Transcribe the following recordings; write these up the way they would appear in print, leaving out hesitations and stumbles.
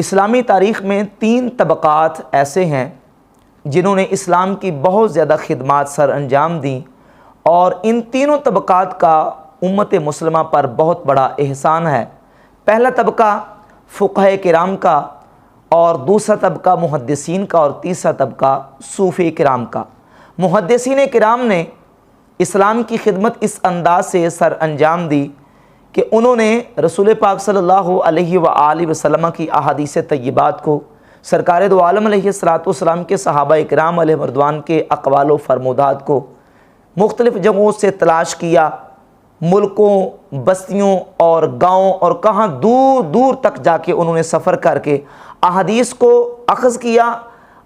اسلامی تاریخ میں 3 طبقات ایسے ہیں جنہوں نے اسلام کی بہت زیادہ خدمات سر انجام دیں، اور ان تینوں طبقات کا امت مسلمہ پر بہت بڑا احسان ہے۔ پہلا طبقہ فقہاء کرام کا، اور دوسرا طبقہ محدثین کا، اور تیسرا طبقہ صوفی کرام کا۔ محدثین کرام نے اسلام کی خدمت اس انداز سے سر انجام دی کہ انہوں نے رسول پاک صلی اللہ علیہ وآلہ وسلم کی احادیث طیبات کو، سرکار دو عالم علیہ السلام کے صحابہ کرام علیہ رضوان کے اقوال و فرمودات کو مختلف جگہوں سے تلاش کیا، ملکوں، بستیوں اور گاؤں اور کہاں دور دور تک جا کے انہوں نے سفر کر کے احادیث کو اخذ کیا،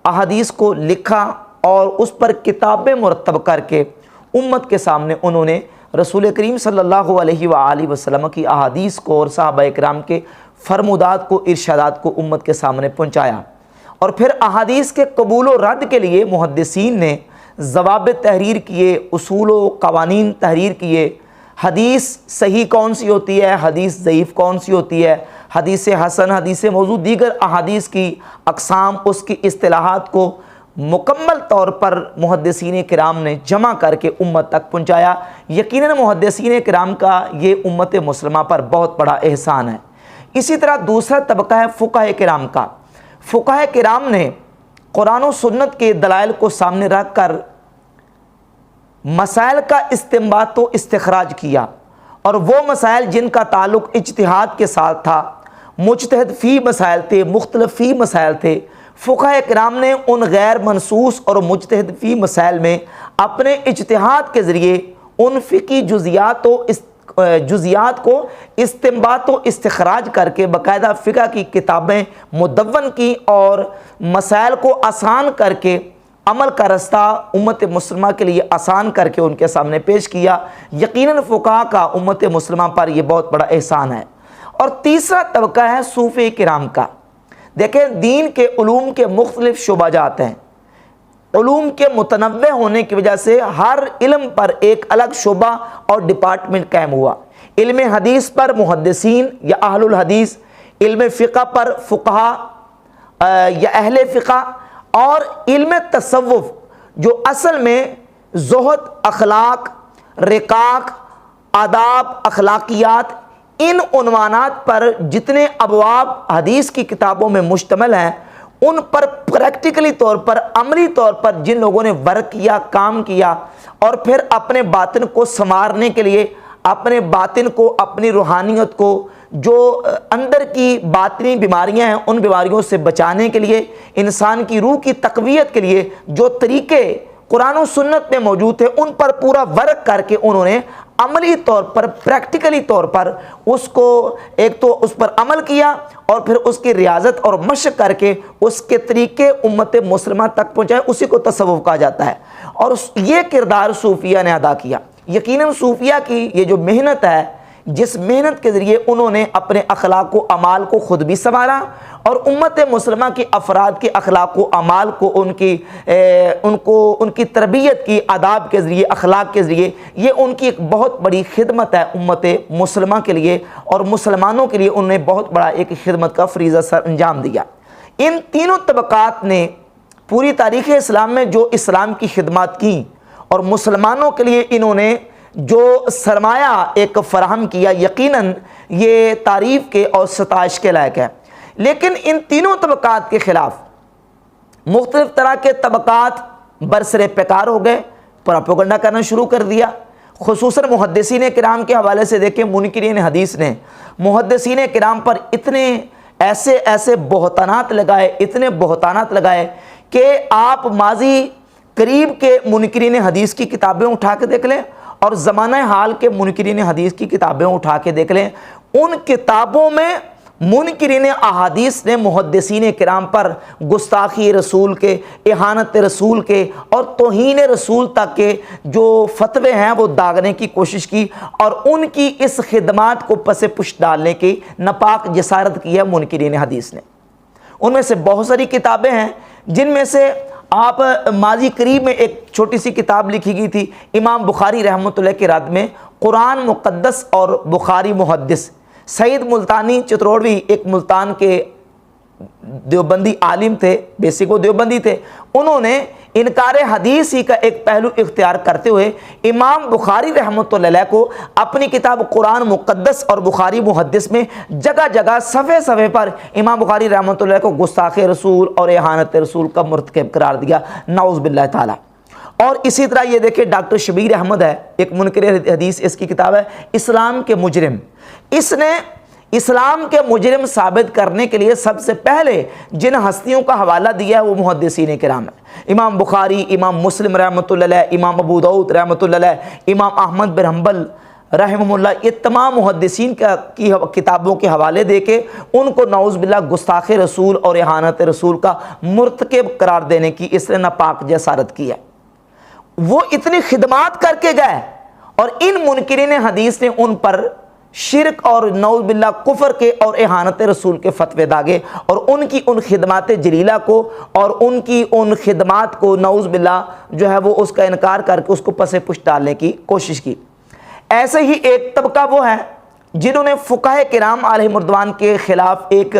احادیث کو لکھا، اور اس پر کتابیں مرتب کر کے امت کے سامنے انہوں نے رسول کریم صلی اللہ علیہ وآلہ وسلم کی احادیث کو اور صحابہ کرام کے فرمودات کو، ارشادات کو امت کے سامنے پہنچایا۔ اور پھر احادیث کے قبول و رد کے لیے محدثین نے ضوابط تحریر کیے، اصول و قوانین تحریر کیے، حدیث صحیح کون سی ہوتی ہے، حدیث ضعیف کون سی ہوتی ہے، حدیث حسن، حدیث موضوع، دیگر احادیث کی اقسام، اس کی اصطلاحات کو مکمل طور پر محدثین کرام نے جمع کر کے امت تک پہنچایا۔ یقیناً محدثین کرام کا یہ امت مسلمہ پر بہت بڑا احسان ہے۔ اسی طرح دوسرا طبقہ ہے فقہاء کرام کا۔ فقہاء کرام نے قرآن و سنت کے دلائل کو سامنے رکھ کر مسائل کا استنباط و استخراج کیا، اور وہ مسائل جن کا تعلق اجتہاد کے ساتھ تھا، مجتہد فی مسائل تھے، مختلف فی مسائل تھے، فقہاء کرام نے ان غیر منصوص اور مجتہد فی مسائل میں اپنے اجتہاد کے ذریعے ان فقہی جزیات کو استنباط و استخراج کر کے باقاعدہ فقہ کی کتابیں مدون کی، اور مسائل کو آسان کر کے عمل کا رستہ امت مسلمہ کے لیے آسان کر کے ان کے سامنے پیش کیا۔ یقیناً فقہاء کا امت مسلمہ پر یہ بہت بڑا احسان ہے۔ اور تیسرا طبقہ ہے صوفی کرام کا۔ دیکھیں، دین کے علوم کے مختلف شعبہ جات ہیں، علوم کے متنوع ہونے کی وجہ سے ہر علم پر ایک الگ شعبہ اور ڈپارٹمنٹ قائم ہوا۔ علم حدیث پر محدثین یا اہل الحدیث، علم فقہ پر فقہاء یا اہل فقہ، اور علم تصوف جو اصل میں زہد، اخلاق، رقاق، آداب، اخلاقیات، ان عنوانات پر جتنے ابواب حدیث کی کتابوں میں مشتمل ہیں، ان پر پریکٹیکلی طور پر، عملی طور پر جن لوگوں نے ورک کیا، کام کیا، اور پھر اپنے باطن کو سنوارنے کے لیے، اپنے باطن کو، اپنی روحانیت کو، جو اندر کی باطنی بیماریاں ہیں ان بیماریوں سے بچانے کے لیے، انسان کی روح کی تقویت کے لیے جو طریقے قرآن و سنت میں موجود تھے، ان پر پورا ورک کر کے انہوں نے عملی طور پر، پریکٹیکلی طور پر اس کو ایک تو اس پر عمل کیا، اور پھر اس کی ریاضت اور مشق کر کے اس کے طریقے امت مسلمہ تک پہنچائے۔ اسی کو تصوف کہا جاتا ہے، اور یہ کردار صوفیہ نے ادا کیا۔ یقیناً صوفیہ کی یہ جو محنت ہے، جس محنت کے ذریعے انہوں نے اپنے اخلاق و اعمال کو خود بھی سنوارا، اور امت مسلمہ کے افراد کے اخلاق و اعمال کو ان کی تربیت کی، آداب کے ذریعے، اخلاق کے ذریعے، یہ ان کی ایک بہت بڑی خدمت ہے امت مسلمہ کے لیے، اور مسلمانوں کے لیے انہوں نے بہت بڑا ایک خدمت کا فریضہ سر انجام دیا۔ ان تینوں طبقات نے پوری تاریخ اسلام میں جو اسلام کی خدمات کی، اور مسلمانوں کے لیے انہوں نے جو سرمایہ ایک فراہم کیا، یقیناً یہ تعریف کے اور ستائش کے لائق ہے۔ لیکن ان تینوں طبقات کے خلاف مختلف طرح کے طبقات برسر پیکار ہو گئے، پروپیگنڈا کرنا شروع کر دیا۔ خصوصاً محدثین کرام کے حوالے سے دیکھیں، منکرین حدیث نے محدثین کرام پر اتنے ایسے بہتانات لگائے، اتنے بہتانات لگائے کہ آپ ماضی قریب کے منکرین حدیث کی کتابیں اٹھا کے دیکھ لیں، اور زمانہ حال کے منکرین حدیث کی کتابیں اٹھا کے دیکھ لیں، ان کتابوں میں منکرین احادیث نے محدثین کرام پر گستاخی رسول کے، اہانت رسول کے، اور توہین رسول تک کے جو فتوے ہیں وہ داغنے کی کوشش کی، اور ان کی اس خدمات کو پس پشت ڈالنے کی ناپاک جسارت کی ہے منکرین حدیث نے۔ ان میں سے بہت ساری کتابیں ہیں، جن میں سے آپ ماضی قریب میں ایک چھوٹی سی کتاب لکھی گئی تھی امام بخاری رحمۃ اللہ کے رد میں، قرآن مقدس اور بخاری محدث۔ سعید ملتانی چتروڑوی ایک ملتان کے دیوبندی عالم تھے، بیسک وہ دیوبندی تھے، انہوں نے انکار حدیث ہی کا ایک پہلو اختیار کرتے ہوئے امام بخاری رحمۃ اللہ علیہ کو اپنی کتاب قرآن مقدس اور بخاری محدث میں جگہ جگہ صفحے صفحے پر امام بخاری رحمۃ اللہ علیہ کو گستاخ رسول اور اہانت رسول کا مرتکب قرار دیا، نعوذ باللہ تعالی۔ اور اسی طرح یہ دیکھیں ڈاکٹر شبیر احمد ہے، ایک منکر حدیث، اس کی کتاب ہے اسلام کے مجرم۔ اس نے اسلام کے مجرم ثابت کرنے کے لیے سب سے پہلے جن ہستیوں کا حوالہ دیا ہے وہ محدثین کرام ہیں، امام بخاری، امام مسلم رحمۃ اللہ علیہ، امام ابو داؤد رحمۃ اللہ علیہ، امام احمد بن حنبل رحمہ اللہ، یہ تمام محدثین کی کتابوں کے حوالے دے کے ان کو نعوذ باللہ گستاخ رسول اور اہانت رسول کا مرتکب قرار دینے کی اس نے ناپاک جسارت کی ہے۔ وہ اتنی خدمات کر کے گئے اور ان منکرین حدیث نے ان پر شرک اور نعوذ باللہ کفر کے اور اہانت رسول کے فتوے داغے، اور ان کی ان خدمات جلیلہ کو اور ان کی ان خدمات کو نعوذ باللہ جو ہے وہ اس کا انکار کر کے اس کو پس پشت ڈالنے کی کوشش کی۔ ایسے ہی ایک طبقہ وہ ہے جنہوں نے فقہاء کرام علیہم رضوان کے خلاف ایک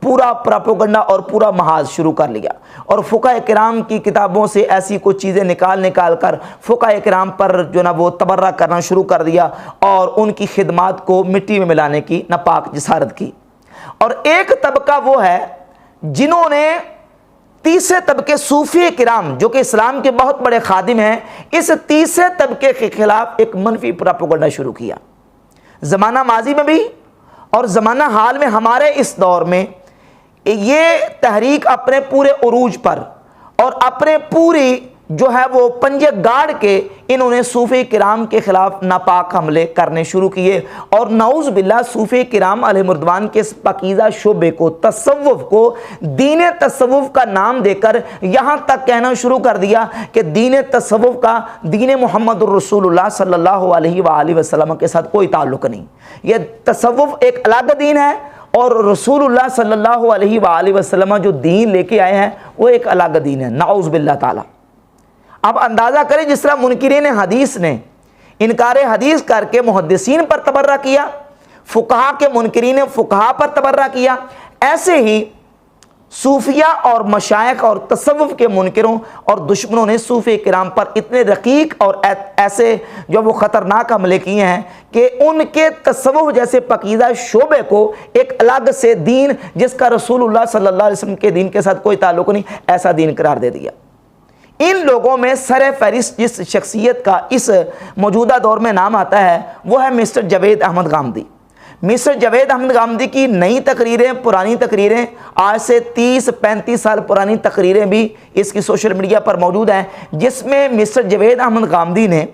پورا پراپوگنڈا اور پورا محاذ شروع کر لیا، اور فقہاء کرام کی کتابوں سے ایسی کچھ چیزیں نکال کر فقہاء کرام پر جو نا وہ تبرہ کرنا شروع کر دیا اور ان کی خدمات کو مٹی میں ملانے کی ناپاک جسارت کی۔ اور ایک طبقہ وہ ہے جنہوں نے تیسرے طبقے صوفیاء کرام جو کہ اسلام کے بہت بڑے خادم ہیں، اس تیسرے طبقے کے خلاف ایک منفی پراپوگنڈا شروع کیا۔ زمانہ ماضی میں بھی اور زمانہ حال میں ہمارے اس دور میں یہ تحریک اپنے پورے عروج پر اور اپنے پوری جو ہے وہ پنجے گاڑ کے انہوں نے صوفی کرام کے خلاف ناپاک حملے کرنے شروع کیے، اور نعوذ باللہ صوفی کرام علیہ رضوان کے اس پاکیزہ شعبے کو، تصوف کو، دین تصوف کا نام دے کر یہاں تک کہنا شروع کر دیا کہ دین تصوف کا دین محمد الرسول اللہ صلی اللہ علیہ وآلہ وسلم کے ساتھ کوئی تعلق نہیں۔ یہ تصوف ایک الگ دین ہے اور رسول اللہ صلی اللہ علیہ وآلہ وسلم جو دین لے کے آئے ہیں وہ ایک الگ دین ہے، نعوذ باللہ تعالی۔ اب اندازہ کریں جس طرح منکرین حدیث نے انکار حدیث کر کے محدثین پر تبرہ کیا، فقہا کے منکرین فقہا پر تبرہ کیا، ایسے ہی صوفیاء اور مشائخ اور تصوف کے منکروں اور دشمنوں نے صوفی کرام پر اتنے رقیق اور ایسے جو وہ خطرناک حملے کیے ہیں کہ ان کے تصوف جیسے پاکیزہ شعبے کو ایک الگ سے دین جس کا رسول اللہ صلی اللہ علیہ وسلم کے دین کے ساتھ کوئی تعلق نہیں، ایسا دین قرار دے دیا۔ ان لوگوں میں سر فہرست جس شخصیت کا اس موجودہ دور میں نام آتا ہے وہ ہے مسٹر جاوید احمد غامدی۔ مسٹر جاوید احمد غامدی کی نئی تقریریں، پرانی تقریریں، آج سے 30-35 سال پرانی تقریریں بھی اس کی سوشل میڈیا پر موجود ہیں، جس میں مسٹر جاوید احمد غامدی نے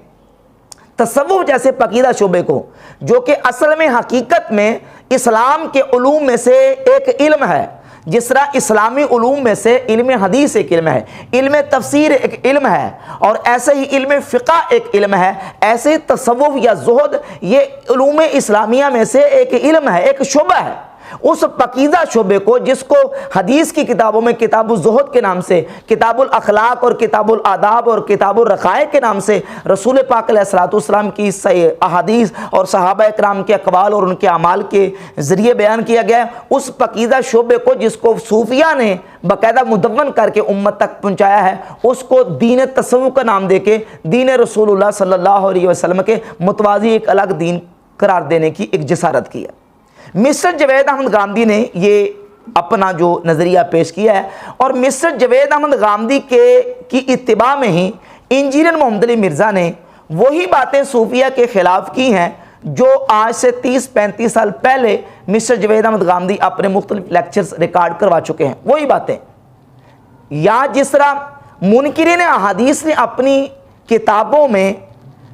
تصوف جیسے پاکیزہ شعبے کو، جو کہ اصل میں حقیقت میں اسلام کے علوم میں سے ایک علم ہے، جس طرح اسلامی علوم میں سے علم حدیث ایک علم ہے، علم تفسیر ایک علم ہے، اور ایسے ہی علم فقہ ایک علم ہے، ایسے ہی تصوف یا زہد یہ علوم اسلامیہ میں سے ایک علم ہے، ایک شعبہ ہے۔ اس پاکیزہ شعبے کو جس کو حدیث کی کتابوں میں کتاب الزہد کے نام سے، کتاب الاخلاق اور کتاب الآداب اور کتاب الرقائق کے نام سے رسول پاک علیہ الصلوۃ والسلام کی احادیث اور صحابہ کرام کے اقوال اور ان کے اعمال کے ذریعے بیان کیا گیا ہے، اس پاکیزہ شعبے کو جس کو صوفیاء نے باقاعدہ مدون کر کے امت تک پہنچایا ہے، اس کو دین تصوف کا نام دے کے دین رسول اللہ صلی اللہ علیہ وسلم کے متوازی ایک الگ دین قرار دینے کی ایک جسارت کی ہے۔ مسٹر جاوید احمد غامدی نے یہ اپنا جو نظریہ پیش کیا ہے، اور مسٹر جاوید احمد غامدی کی اتباع میں ہی انجینئر محمد علی مرزا نے وہی باتیں صوفیہ کے خلاف کی ہیں جو آج سے 30-35 سال پہلے مسٹر جاوید احمد غامدی اپنے مختلف لیکچرز ریکارڈ کروا چکے ہیں، وہی باتیں۔ یا جس طرح منکرین احادیث نے اپنی کتابوں میں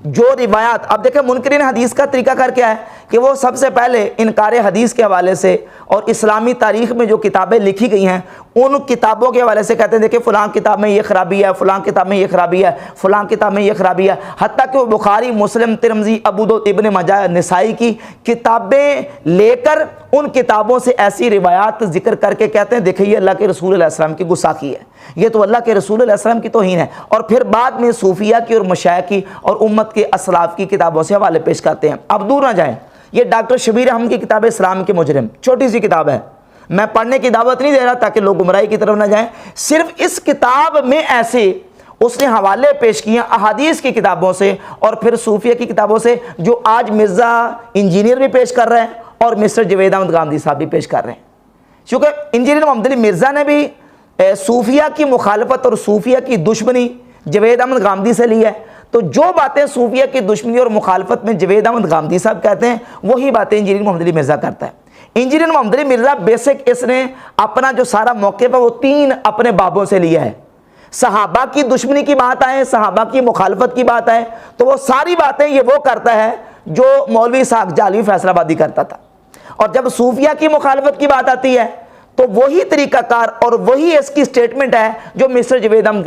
جو روایات، اب دیکھیں منکرین حدیث کا طریقہ کار کیا ہے کہ وہ سب سے پہلے انکار حدیث کے حوالے سے اور اسلامی تاریخ میں جو کتابیں لکھی گئی ہیں ان کتابوں کے حوالے سے کہتے ہیں دیکھیں فلاں کتاب میں یہ خرابی ہے، فلاں کتاب میں یہ خرابی ہے، فلاں کتاب میں یہ خرابی ہے، حتیٰ کہ وہ بخاری، مسلم، ترمذی، ابو داؤد، ابن ماجہ، نسائی کی کتابیں لے کر ان کتابوں سے ایسی روایات ذکر کر کے کہتے ہیں دیکھیں یہ اللہ کے رسول علیہ السلام کی گستاخی ہے، یہ تو اللہ کے رسول علیہ السلام کی توہین ہے، اور پھر بعد میں صوفیہ کی اور مشائخ کی اور امت کے اسلاف کی کتابوں سے حوالے پیش کرتے ہیں۔ اب دور نہ جائیں، یہ ڈاکٹر شبیر احمد کی کتاب اسلام کے مجرم، چھوٹی سی کتاب ہے، میں پڑھنے کی دعوت نہیں دے رہا تاکہ لوگ گمراہی کی طرف نہ جائیں، صرف اس کتاب میں ایسے اس نے حوالے پیش کیے احادیث کی کتابوں سے اور پھر صوفیہ کی کتابوں سے، جو آج مرزا انجینئر بھی پیش کر رہے ہیں اور مسٹر جاوید احمد گامدی صاحب بھی پیش کر رہے ہیں۔ چونکہ انجینئر محمد علی مرزا نے بھی صوفیہ کی مخالفت اور صوفیہ کی دشمنی جاوید احمد گامدی سے لی ہے، تو جو باتیں صوفیہ کی دشمنی اور مخالفت میں جاوید احمد گامدی صاحب کہتے ہیں وہی باتیں انجینئر محمد علی مرزا کرتا ہے۔ انجینئر محمد علی مرزا بیسک اس نے اپنا جو سارا موقف ہے وہ 3 اپنے بابوں سے لیا ہے۔ صحابہ کی دشمنی کی بات آئے، صحابہ کی مخالفت کی بات آئے تو وہ ساری باتیں یہ وہ کرتا ہے جو مولوی اسحاق جعلوی فیصل آبادی کرتا تھا، اور جب صوفیہ کی مخالفت کی بات آتی ہے تو وہی طریقہ کار اور وہی اس کی سٹیٹمنٹ ہے جو مسٹر جاوید احمد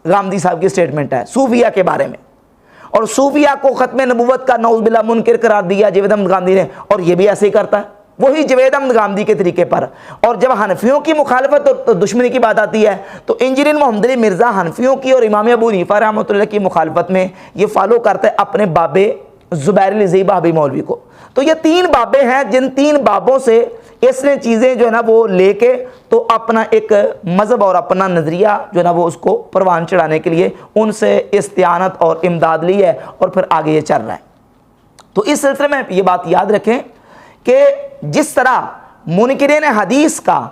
گامدی صاحب کی سٹیٹمنٹ ہے صوفیہ کے بارے میں، اور صوفیہ کو ختم نبوت کا نعوذ باللہ منکر قرار دیا جاوید احمد گامدی نے، اور یہ بھی ایسے ہی کرتا ہے وہی جاوید احمد گامدی کے طریقے پر۔ اور جب حنفیوں کی مخالفت اور دشمنی کی بات آتی ہے تو انجینئر محمد علی مرزا حنفیوں کی اور امام ابو حنیفہ رحمۃ اللہ کی مخالفت میں یہ فالو کرتا ہے اپنے بابے زبیر علی بابی مولوی کو۔ تو یہ 3 بابے ہیں جن 3 بابوں سے اس نے چیزیں جو ہے نا وہ لے کے تو اپنا ایک مذہب اور اپنا نظریہ جو ہے نا وہ اس کو پروان چڑھانے کے لیے ان سے استعانت اور امداد لی ہے، اور پھر آگے یہ چل رہا ہے۔ تو اس سلسلے میں یہ بات یاد رکھیں کہ جس طرح منکرین حدیث کا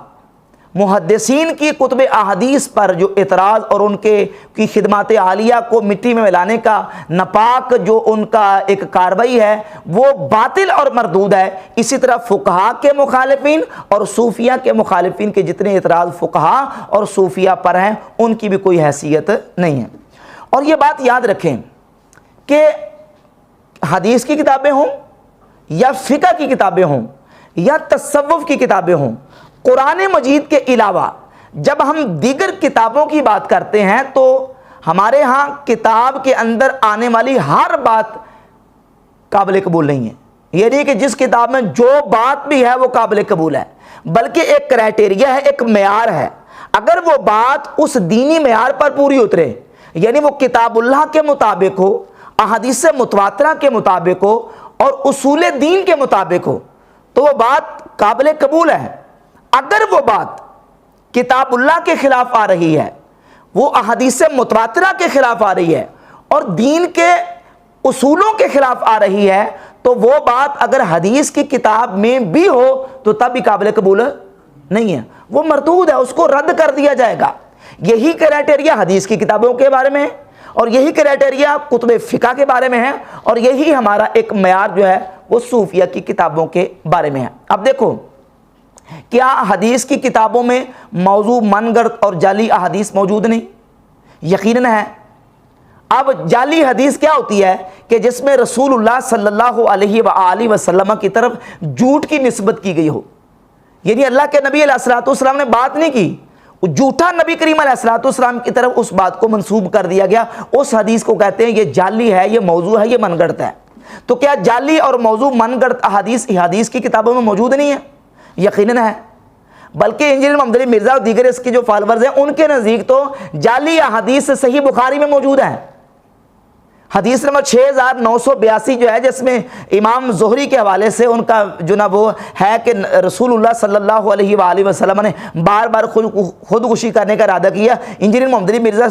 محدثین کی کتب احادیث پر جو اعتراض اور ان کی خدمات عالیہ کو مٹی میں ملانے کا ناپاک جو ان کا ایک کارروائی ہے وہ باطل اور مردود ہے، اسی طرح فقہا کے مخالفین اور صوفیہ کے مخالفین کے جتنے اعتراض فقہا اور صوفیہ پر ہیں ان کی بھی کوئی حیثیت نہیں ہے۔ اور یہ بات یاد رکھیں کہ حدیث کی کتابیں ہوں یا فقہ کی کتابیں ہوں یا تصوف کی کتابیں ہوں، قرآن مجید کے علاوہ جب ہم دیگر کتابوں کی بات کرتے ہیں تو ہمارے ہاں کتاب کے اندر آنے والی ہر بات قابل قبول نہیں ہے، یہ نہیں کہ جس کتاب میں جو بات بھی ہے وہ قابل قبول ہے، بلکہ ایک کرائٹیریا ہے، ایک معیار ہے۔ اگر وہ بات اس دینی معیار پر پوری اترے، یعنی وہ کتاب اللہ کے مطابق ہو، احادیث متواترہ کے مطابق ہو اور اصول دین کے مطابق ہو تو وہ بات قابل قبول ہے۔ اگر وہ بات کتاب اللہ کے خلاف آ رہی ہے، وہ احادیث متواترہ کے خلاف آ رہی ہے اور دین کے اصولوں کے خلاف آ رہی ہے تو وہ بات اگر حدیث کی کتاب میں بھی ہو تو تب بھی قابل قبول نہیں ہے، وہ مردود ہے، اس کو رد کر دیا جائے گا۔ یہی کرائٹیریا حدیث کی کتابوں کے بارے میں ہے اور یہی کرائٹیریا کتب فقہ کے بارے میں ہے، اور یہی ہمارا ایک معیار جو ہے وہ صوفیہ کی کتابوں کے بارے میں ہے۔ اب دیکھو کیا حدیث کی کتابوں میں موضوع من گڑت اور جعلی احادیث موجود نہیں؟ یقیناً ہے۔ اب جعلی حدیث کیا ہوتی ہے کہ جس میں رسول اللہ صلی اللہ علیہ وآلہ وسلم کی طرف جھوٹ کی نسبت کی گئی ہو، یعنی اللہ کے نبی علیہ الصلوۃ والسلام نے بات نہیں کی، جھوٹا نبی کریم علیہ الصلوۃ والسلام کی طرف اس بات کو منسوب کر دیا گیا، اس حدیث کو کہتے ہیں یہ جعلی ہے، یہ موضوع ہے، یہ من گڑت ہے۔ تو کیا جعلی اور موضوع من گڑت حدیث کی کتابوں میں موجود نہیں ہے؟ یقیناً ہے، بلکہ انجینئر محمد علی مرزا اور دیگر اس کے جو فالورز ہیں ان کے نزدیک تو جعلی احادیث صحیح بخاری میں موجود ہے۔ حدیث نمبر 6982 جو ہے جس میں امام زہری کے حوالے سے ان کا جو نا وہ ہے کہ رسول اللہ صلی اللہ علیہ وآلہ وسلم نے بار بار خودکشی کرنے کا ارادہ کیا، انجینئر محمد علی مرزا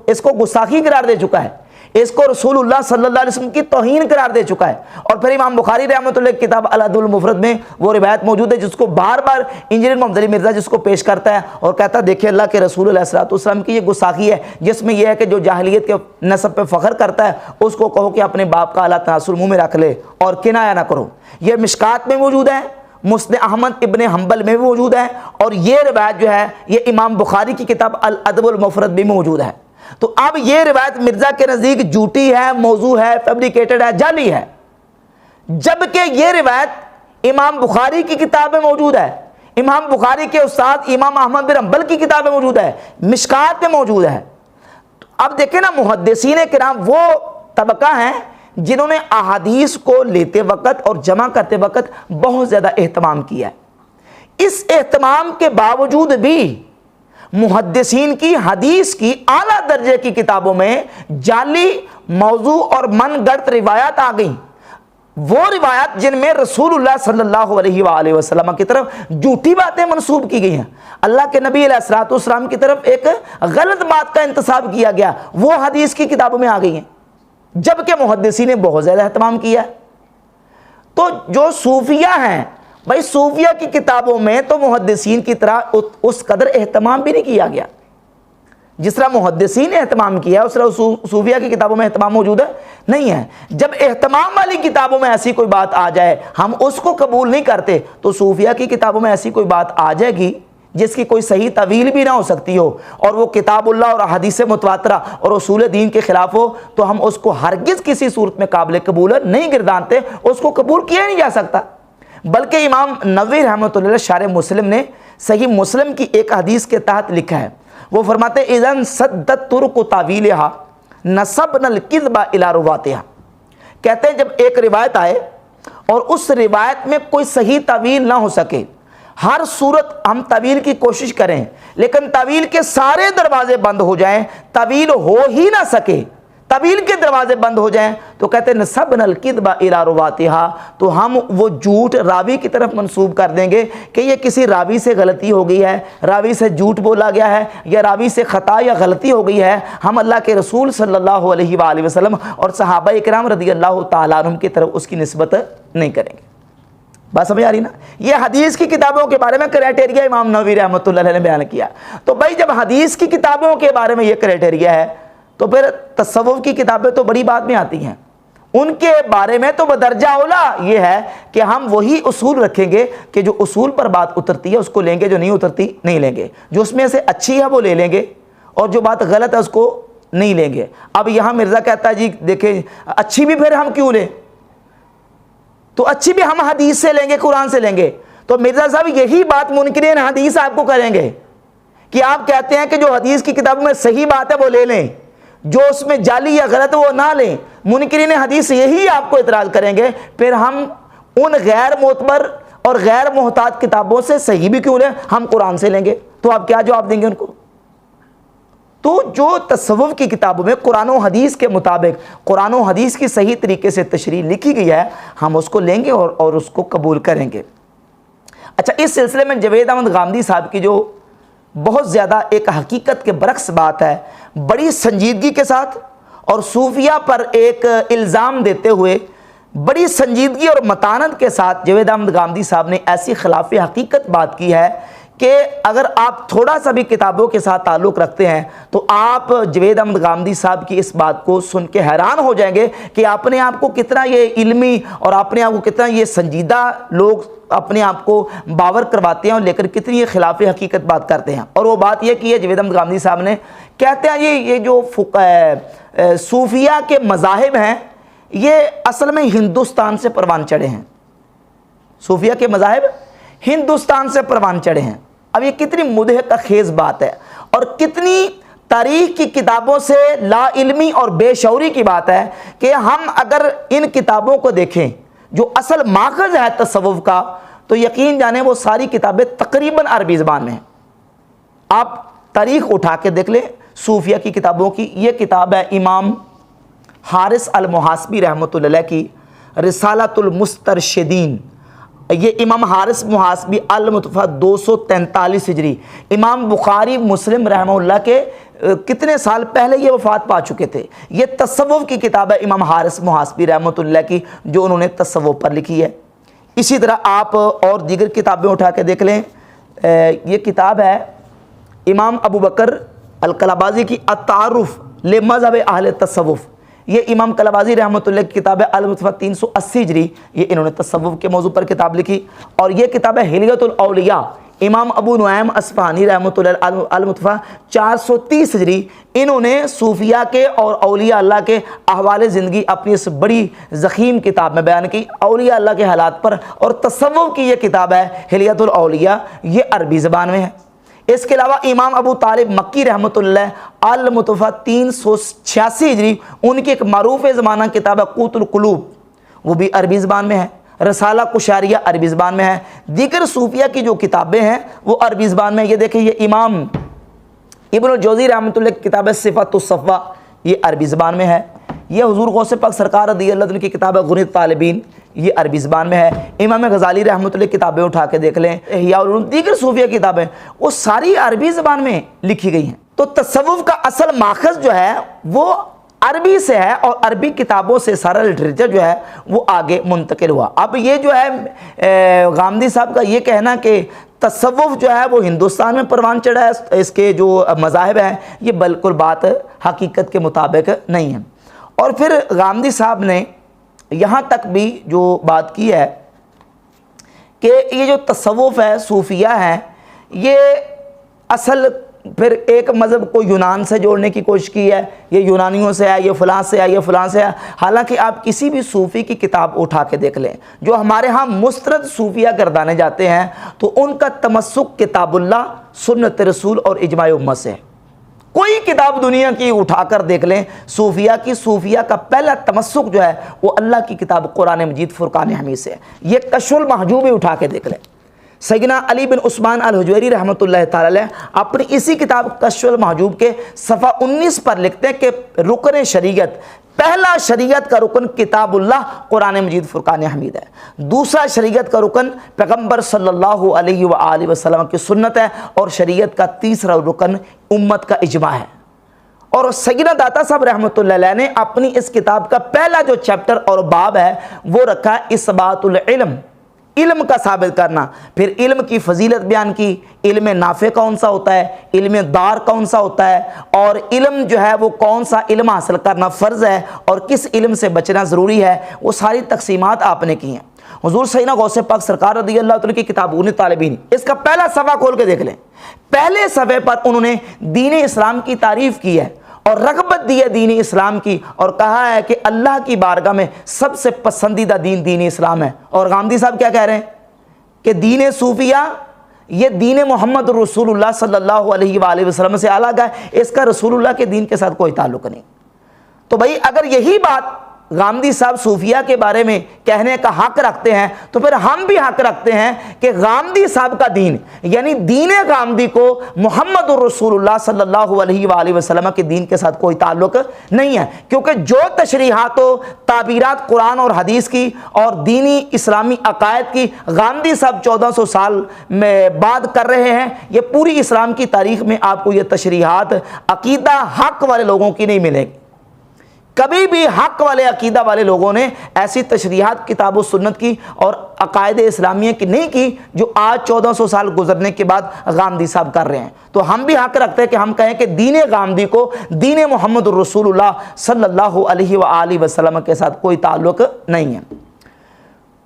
اس کو گستاخی قرار دے چکا ہے، اس کو رسول اللہ صلی اللہ علیہ وسلم کی توہین قرار دے چکا ہے۔ اور پھر امام بخاری رحمۃ اللہ کی کتاب الادب المفرد میں وہ روایت موجود ہے جس کو بار بار انجینئر محمد علی مرزا جس کو پیش کرتا ہے اور کہتا ہے دیکھیں اللہ کے رسول علیہ الصلوۃ والسلام کی یہ گستاخی ہے، جس میں یہ ہے کہ جو جاہلیت کے نسب پہ فخر کرتا ہے اس کو کہو کہ اپنے باپ کا اعلیٰ تناسل منہ میں رکھ لے اور کنایا نہ کرو۔ یہ مشکات میں موجود ہے، مسند احمد ابن حنبل میں بھی موجود ہے، اور یہ روایت جو ہے یہ امام بخاری کی کتاب الادب المفرد بھی موجود ہے۔ تو اب یہ روایت مرزا کے نزدیک جھوٹی ہے، موضوع ہے، فیبریکیٹڈ ہے، جعلی ہے، جبکہ یہ روایت امام بخاری کی کتاب میں موجود ہے، امام بخاری کے استاد امام احمد بن حنبل کی کتاب میں موجود ہے، مشکات میں موجود ہے۔ اب دیکھیں نا، محدثین کرام وہ طبقہ ہیں جنہوں نے احادیث کو لیتے وقت اور جمع کرتے وقت بہت زیادہ اہتمام کیا ہے۔ اس اہتمام کے باوجود بھی محدثین کی حدیث کی اعلیٰ درجے کی کتابوں میں جعلی موضوع اور من گڑت روایات آ گئیں۔ وہ روایات جن میں رسول اللہ صلی اللہ علیہ وآلہ وسلم کی طرف جھوٹی باتیں منسوب کی گئی ہیں، اللہ کے نبی علیہ الصلوۃ والسلام کی طرف ایک غلط بات کا انتساب کیا گیا، وہ حدیث کی کتابوں میں آ گئی ہیں، جبکہ محدثین نے بہت زیادہ اہتمام کیا ہے۔ تو جو صوفیہ ہیں بھائی، صوفیہ کی کتابوں میں تو محدثین کی طرح اس قدر اہتمام بھی نہیں کیا گیا، جس طرح محدثین نے اہتمام کیا ہے اس طرح صوفیہ کی کتابوں میں اہتمام موجود ہے نہیں ہے۔ جب اہتمام والی کتابوں میں ایسی کوئی بات آ جائے ہم اس کو قبول نہیں کرتے، تو صوفیہ کی کتابوں میں ایسی کوئی بات آ جائے گی جس کی کوئی صحیح تعویل بھی نہ ہو سکتی ہو، اور وہ کتاب اللہ اور حدیث متواترہ اور اصول دین کے خلاف ہو، تو ہم اس کو ہرگز کسی صورت میں قابل قبول نہیں گردانتے، اس کو قبول کیا نہیں جا سکتا۔ بلکہ امام نووی رحمۃ اللہ علیہ شارح مسلم نے صحیح مسلم کی ایک حدیث کے تحت لکھا ہے، وہ فرماتے ہیں اذن سدت ترک تعویلها نسبنا الکذب الی رواتها، کہتے ہیں جب ایک روایت آئے اور اس روایت میں کوئی صحیح تعویل نہ ہو سکے، ہر صورت ہم تعویل کی کوشش کریں لیکن تعویل کے سارے دروازے بند ہو جائیں، تعویل ہو ہی نہ سکے، تعویل کے دروازے بند ہو جائیں، تو کہتے ہیں نسبنا الکذب الی رواتها، تو ہم وہ جھوٹ راوی کی طرف منسوب کر دیں گے کہ یہ کسی راوی سے غلطی ہو گئی ہے، راوی سے جھوٹ بولا گیا ہے، یا راوی سے خطا یا غلطی ہو گئی ہے، ہم اللہ کے رسول صلی اللہ علیہ وآلہ وسلم اور صحابہ کرام رضی اللہ تعالیٰ عنہم کی طرف اس کی نسبت نہیں کریں گے۔ بات سمجھ آ رہی نا؟ یہ حدیث کی کتابوں کے بارے میں کرائٹیریا امام نووی رحمۃ اللہ علیہ نے بیان کیا۔ تو بھائی جب حدیث کی کتابوں کے بارے میں یہ کرائٹیریا ہے تو پھر تصوف کی کتابیں تو بڑی بات میں آتی ہیں، ان کے بارے میں تو بدرجہ اولا یہ ہے کہ ہم وہی اصول رکھیں گے کہ جو اصول پر بات اترتی ہے اس کو لیں گے، جو نہیں اترتی نہیں لیں گے، جو اس میں سے اچھی ہے وہ لے لیں گے اور جو بات غلط ہے اس کو نہیں لیں گے۔ اب یہاں مرزا کہتا ہے جی دیکھیں اچھی بھی پھر ہم کیوں لیں، تو اچھی بھی ہم حدیث سے لیں گے، قرآن سے لیں گے۔ تو مرزا صاحب یہی بات منکرین حدیث آپ کو کریں گے کہ آپ کہتے ہیں کہ جو حدیث کی کتابوں میں صحیح بات ہے وہ لے لیں، جو اس میں جعلی یا غلط وہ نہ لیں۔ منکرین حدیث یہی آپ کو اعتراض کریں گے، پھر ہم ان غیر معتبر اور غیر محتاط کتابوں سے صحیح بھی کیوں لیں، ہم قرآن سے لیں گے۔ تو آپ کیا جواب دیں گے ان کو؟ تو جو تصوف کی کتابوں میں قرآن و حدیث کے مطابق قرآن و حدیث کی صحیح طریقے سے تشریح لکھی گئی ہے ہم اس کو لیں گے اور اس کو قبول کریں گے۔ اچھا، اس سلسلے میں جاوید احمد غامدی صاحب کی جو بہت زیادہ ایک حقیقت کے برعکس بات ہے، بڑی سنجیدگی کے ساتھ اور صوفیہ پر ایک الزام دیتے ہوئے بڑی سنجیدگی اور متانت کے ساتھ جاوید احمد غامدی صاحب نے ایسی خلاف حقیقت بات کی ہے کہ اگر آپ تھوڑا سا بھی کتابوں کے ساتھ تعلق رکھتے ہیں تو آپ جاوید احمد غامدی صاحب کی اس بات کو سن کے حیران ہو جائیں گے کہ اپنے آپ کو کتنا یہ علمی اور اپنے آپ کو کتنا یہ سنجیدہ لوگ اپنے آپ کو باور کرواتے ہیں، لیکن کتنی یہ خلاف حقیقت بات کرتے ہیں۔ اور وہ بات یہ کی ہے جاوید احمد غامدی صاحب نے، کہتے ہیں یہ جو صوفیہ کے مذاہب ہیں یہ اصل میں ہندوستان سے پروان چڑھے ہیں، صوفیہ کے مذاہب ہندوستان سے پروان چڑھے ہیں۔ اب یہ کتنی مضحکہ خیز بات ہے اور کتنی تاریخ کی کتابوں سے لا علمی اور بے شعوری کی بات ہے کہ ہم اگر ان کتابوں کو دیکھیں جو اصل ماخذ ہے تصوف کا، تو یقین جانیں وہ ساری کتابیں تقریباً عربی زبان میں ہیں۔ آپ تاریخ اٹھا کے دیکھ لیں صوفیہ کی کتابوں کی۔ یہ کتاب ہے امام حارث المحاسبی رحمۃ اللہ علیہ کی رسالۃ المسترشدین، یہ امام حارث محاسبی المتوفی 243 ہجری، امام بخاری مسلم رحمہ اللہ کے کتنے سال پہلے یہ وفات پا چکے تھے۔ یہ تصوف کی کتاب ہے امام حارث محاسبی رحمۃ اللہ کی جو انہوں نے تصوف پر لکھی ہے۔ اسی طرح آپ اور دیگر کتابیں اٹھا کے دیکھ لیں، یہ کتاب ہے امام ابو بکر القلابازی کی التعارف لمذہب اہل تصوف، یہ امام قلابازی رحمۃ اللہ کی کتاب ہے المتوفی 380 ہجری، یہ انہوں نے تصوف کے موضوع پر کتاب لکھی۔ اور یہ کتاب ہے حلیۃ الاولیاء، امام ابو نعیم اصفہانی رحمۃ اللہ المتوفی 430 ہجری، انہوں نے صوفیاء کے اور اولیاء اللہ کے احوال زندگی اپنی اس بڑی ضخیم کتاب میں بیان کی، اولیاء اللہ کے حالات پر۔ اور تصوف کی یہ کتاب ہے حلیۃ الاولیاء، یہ عربی زبان میں ہے۔ اس کے علاوہ امام ابو طالب مکی رحمۃ اللہ المتوفی 386 ہجری، ان کی ایک معروف زمانہ کتاب ہے قوت القلوب، وہ بھی عربی زبان میں ہے۔ رسالہ قشاریہ عربی زبان میں ہے۔ دیگر صوفیہ کی جو کتابیں ہیں وہ عربی زبان میں، یہ دیکھیں یہ امام ابن الجوزی رحمۃ اللہ کی کتاب ہے صفات الصفوہ، یہ عربی زبان میں ہے۔ یہ حضور غوث پاک سرکار رضی اللہ عنہ کی کتاب ہے غنیۃ طالبین، یہ عربی زبان میں ہے۔ امام غزالی رحمۃ اللہ کتابیں اٹھا کے دیکھ لیں، احیاء العلوم، دیگر صوفیہ کتابیں، وہ ساری عربی زبان میں لکھی گئی ہیں۔ تو تصوف کا اصل ماخذ جو ہے وہ عربی سے ہے، اور عربی کتابوں سے سارا لٹریچر جو ہے وہ آگے منتقل ہوا۔ اب یہ جو ہے غامدی صاحب کا یہ کہنا کہ تصوف جو ہے وہ ہندوستان میں پروان چڑھا ہے، اس کے جو مذاہب ہیں، یہ بالکل بات حقیقت کے مطابق نہیں ہے۔ اور پھر غامدی صاحب نے یہاں تک بھی جو بات کی ہے کہ یہ جو تصوف ہے، صوفیہ ہے، یہ اصل پھر ایک مذہب کو یونان سے جوڑنے کی کوشش کی ہے، یہ یونانیوں سے ہے، یہ فلاں سے ہے، یہ فلاں سے ہے۔ حالانکہ آپ کسی بھی صوفی کی کتاب اٹھا کے دیکھ لیں، جو ہمارے ہاں مسترد صوفیہ گردانے جاتے ہیں، تو ان کا تمسک کتاب اللہ، سنت رسول اور اجماع امت سے ہے۔ کوئی کتاب دنیا کی اٹھا کر دیکھ لیں صوفیہ کی، صوفیہ کا پہلا تمسک جو ہے وہ اللہ کی کتاب قرآن مجید فرقان حمید سے ہے۔ یہ کشف المحجوب اٹھا کے دیکھ لیں، سیدنا علی بن عثمان الحجویری رحمۃ اللہ تعالی علیہ اپنی اسی کتاب کشف المحجوب کے صفحہ 19 پر لکھتے ہیں کہ رکن شریعت، پہلا شریعت کا رکن کتاب اللہ قرآن مجید فرقان حمید ہے، دوسرا شریعت کا رکن پیغمبر صلی اللہ علیہ وآلہ وسلم کی سنت ہے، اور شریعت کا تیسرا رکن امت کا اجماع ہے۔ اور سیدنا داتا صاحب رحمۃ اللہ علیہ نے اپنی اس کتاب کا پہلا جو چیپٹر اور باب ہے وہ رکھا اثبات العلم، علم کا ثابت کرنا۔ پھر علم کی فضیلت بیان کی، علم نافع کون سا ہوتا ہے، علم دار کون سا ہوتا ہے، اور علم جو ہے وہ کون سا علم حاصل کرنا فرض ہے اور کس علم سے بچنا ضروری ہے، وہ ساری تقسیمات آپ نے کی ہیں۔ حضور سیدنا غوث پاک سرکار رضی اللہ تعالیٰ کی کتاب طالبین، اس کا پہلا صفحہ کھول کے دیکھ لیں، پہلے صفحے پر انہوں نے دین اسلام کی تعریف کی ہے اور رغبت دی ہے دین اسلام کی، اور کہا ہے کہ اللہ کی بارگاہ میں سب سے پسندیدہ دین دین اسلام ہے۔ اور غامدی صاحب کیا کہہ رہے ہیں کہ دین صوفیہ یہ دین محمد رسول اللہ صلی اللہ علیہ وآلہ وسلم سے الگ ہے، اس کا رسول اللہ کے دین کے ساتھ کوئی تعلق نہیں۔ تو بھائی اگر یہی بات غامدی صاحب صوفیہ کے بارے میں کہنے کا حق رکھتے ہیں، تو پھر ہم بھی حق رکھتے ہیں کہ غامدی صاحب کا دین یعنی دین غامدی کو محمد الرسول اللہ صلی اللہ علیہ وآلہ وسلم کے دین کے ساتھ کوئی تعلق نہیں ہے، کیونکہ جو تشریحات و تعبیرات قرآن اور حدیث کی اور دینی اسلامی عقائد کی غامدی صاحب 1400 سال میں بعد کر رہے ہیں، یہ پوری اسلام کی تاریخ میں آپ کو یہ تشریحات عقیدہ حق والے لوگوں کی نہیں ملے گی۔ کبھی بھی حق والے عقیدہ والے لوگوں نے ایسی تشریحات کتاب و سنت کی اور عقائد اسلامیہ کی نہیں کی جو آج 1400 سال گزرنے کے بعد غامدی صاحب کر رہے ہیں۔ تو ہم بھی حق رکھتے ہیں کہ ہم کہیں کہ دین غامدی کو دین محمد الرسول اللہ صلی اللہ علیہ وآلہ وسلم کے ساتھ کوئی تعلق نہیں ہے۔